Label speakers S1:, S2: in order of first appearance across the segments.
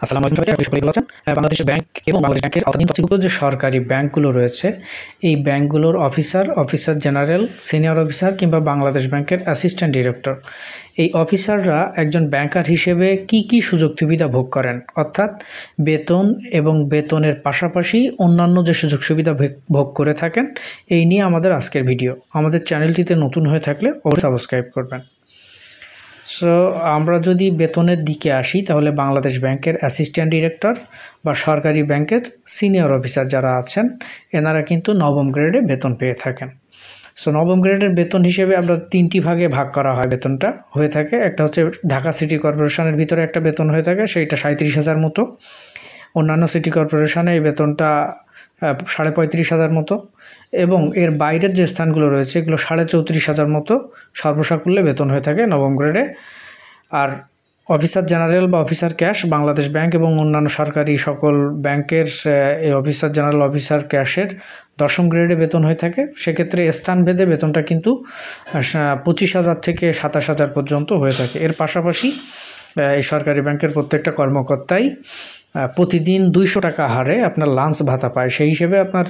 S1: আসসালামু আলাইকুম সবাইকে। সকলেই ভালো আছেন। বাংলাদেশ ব্যাংক এবং বাংলাদেশ ব্যাংকের আওতাধীন যে সরকারি ব্যাংকগুলো রয়েছে, এই ব্যাংকগুলোর অফিসার জেনারেল, সিনিয়র অফিসার কিংবা বাংলাদেশ ব্যাংকের অ্যাসিস্ট্যান্ট ডিরেক্টর, এই অফিসাররা একজন ব্যাংকার হিসেবে কি কি সুযোগ সুবিধা ভোগ করেন, অর্থাৎ বেতন এবং বেতনের পাশাপাশি অন্যান্য যে সুযোগ সুবিধা ভোগ করে থাকেন, এই নিয়ে আমাদের আজকের ভিডিও। আমাদের চ্যানেলটিতে নতুন হয়ে থাকলে অবশ্যই সাবস্ক্রাইব করবেন। সো আমরা যদি বেতনের দিকে আসি, তাহলে বাংলাদেশ ব্যাংকের অ্যাসিস্ট্যান্ট ডিরেক্টর বা সরকারি ব্যাংকের সিনিয়র অফিসার যারা আছেন, এনারা কিন্তু নবম গ্রেডে বেতন পেয়ে থাকেন। সো নবম গ্রেডের বেতন হিসেবে আমরা তিনটি ভাগে ভাগ করা হয় বেতনটা হয়ে থাকে। একটা হচ্ছে ঢাকা সিটি কর্পোরেশনের ভিতরে একটা বেতন হয়ে থাকে, সেইটা 37,000 মতো। অন্যান্য সিটি কর্পোরেশনে এই বেতনটা 35,500 মতো, এবং এর বাইরের যে স্থানগুলো রয়েছে এগুলো 34,500 মতো সর্বসাকুল্যে বেতন হয়ে থাকে নবম গ্রেডে। আর অফিসার জেনারেল বা অফিসার ক্যাশ বাংলাদেশ ব্যাংক এবং অন্যান্য সরকারি সকল ব্যাংকের এই অফিসার জেনারেল, অফিসার ক্যাশের 10ম গ্রেডে বেতন হয়ে থাকে। সেক্ষেত্রে স্থানভেদে বেতনটা কিন্তু 25,000 থেকে 27,000 পর্যন্ত হয়ে থাকে। এর পাশাপাশি এই সরকারি ব্যাংকের প্রত্যেকটা কর্মকর্তাই প্রতিদিন 200 টাকা হারে আপনার লাঞ্চ ভাতা পায়। সেই হিসেবে আপনার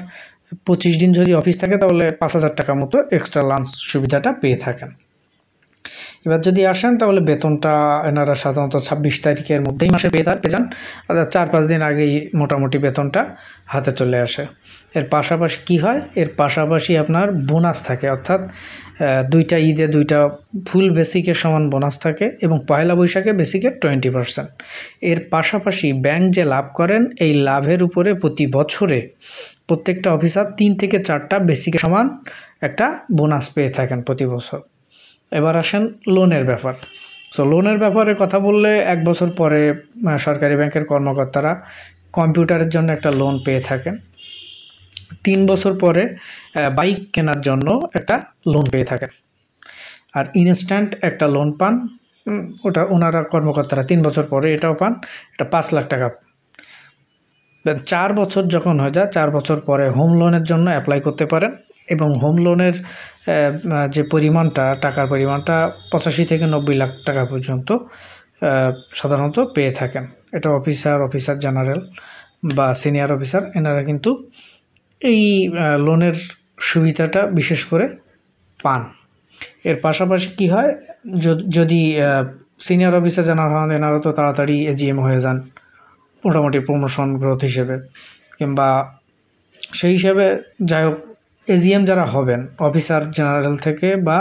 S1: 25 দিন যদি অফিস থাকে, তাহলে 5,000 টাকা মতো এক্সট্রা লাঞ্চ সুবিধাটা পেয়ে থাকেন। এবার যদি আসেন, তাহলে বেতনটা এনারা সাধারণত 26 তারিখের মধ্যেই মাসে পেয়ে যান। 4-5 দিন আগেই মোটামুটি বেতনটা হাতে চলে আসে। এর পাশাপাশি কি হয়, এর পাশাপাশি আপনার বোনাস থাকে, অর্থাৎ 2টা ঈদে 2টা ফুল বেসিকের সমান বোনাস থাকে, এবং পয়লা বৈশাখে বেসিকের 20%। এর পাশাপাশি ব্যাংক যে লাভ করেন, এই লাভের উপরে প্রতি বছরে প্রত্যেকটা অফিসার 3 থেকে 4টা বেসিকের সমান একটা বোনাস পেয়ে থাকেন প্রতি বছর। এবার আসেন লোনের ব্যাপার। সো লোনের ব্যাপারে কথা বললে, 1 বছর পরে সরকারি ব্যাংকের কর্মকর্তারা কম্পিউটারের জন্য একটা লোন পেয়ে থাকেন। 3 বছর পরে বাইক কেনার জন্য একটা লোন পেয়ে থাকেন। আর ইনস্ট্যান্ট একটা লোন পান, ওটা ওনারা কর্মকর্তারা 3 বছর পরে এটাও পান, এটা 5 লাখ টাকা। 4 বছর যখন হয়ে যায়, 4 বছর পরে হোম লোনের জন্য অ্যাপ্লাই করতে পারেন, এবং হোম লোনের যে পরিমাণটা, টাকার পরিমাণটা 85 থেকে 90 লাখ টাকা পর্যন্ত সাধারণত পেয়ে থাকেন। এটা অফিসার জেনারেল বা সিনিয়র অফিসার, এনারা কিন্তু এই লোনের সুবিধাটা বিশেষ করে পান। এর পাশাপাশি কি হয়, যদি সিনিয়র অফিসার জেনারেল হন, এনারা তো তাড়াতাড়ি এজিএম হয়ে যান মোটামুটি প্রমোশন গ্রোথ হিসেবে, কিংবা সেই হিসেবে যাই হোক, এজিএম যারা হবেন অফিসার জেনারেল থেকে বা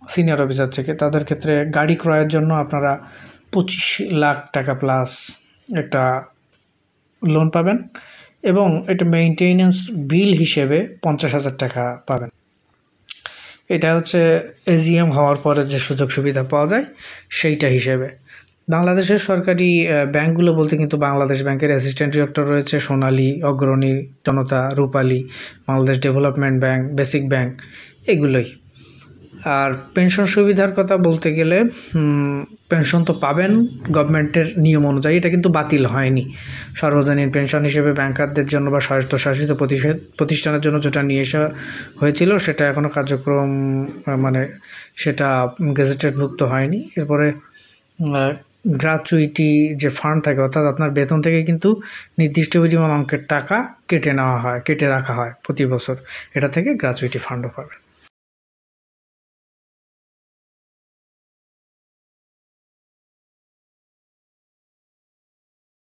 S1: সিনিয়র অফিসার থেকে, তাদের ক্ষেত্রে গাড়ি ক্রয়ের জন্য আপনারা 25 লাখ টাকা প্লাস একটা লোন পাবেন, এবং এটা মেইনটেনেন্স বিল হিসেবে 50,000 টাকা পাবেন। এটা হচ্ছে এজিএম হওয়ার পরে যে সুযোগ সুবিধা পাওয়া যায় সেইটা হিসেবে। বাংলাদেশের সরকারি ব্যাংকগুলো বলতে কিন্তু বাংলাদেশ ব্যাংকের অ্যাসিস্ট্যান্ট ডিরেক্টর রয়েছে, Sonali, Agrani, Janata, Rupali, Bangladesh development bank, basic bank, এগুলোই। আর পেনশন সুবিধার কথা বলতে গেলে, পেনশন তো পাবেন গভর্নমেন্টের নিয়ম অনুযায়ী, এটা কিন্তু বাতিল হয়নি। সর্বজনীন পেনশন হিসেবে ব্যাংকারদের জন্য বা স্বায়ত্তশাসিত প্রতিষ্ঠানের জন্য যেটা নিয়ে আসা হয়েছিল, সেটা এখনও কার্যক্রম সেটা গেজেটেডভুক্ত হয়নি। এরপরে গ্র্যাচুইটি যে ফান্ড থাকে, অর্থাৎ আপনার বেতন থেকে কিন্তু নির্দিষ্ট পরিমাণ অঙ্কের টাকা কেটে রাখা হয় প্রতি বছর, এটা থেকে গ্র্যাচুইটি ফান্ডও পাবেন।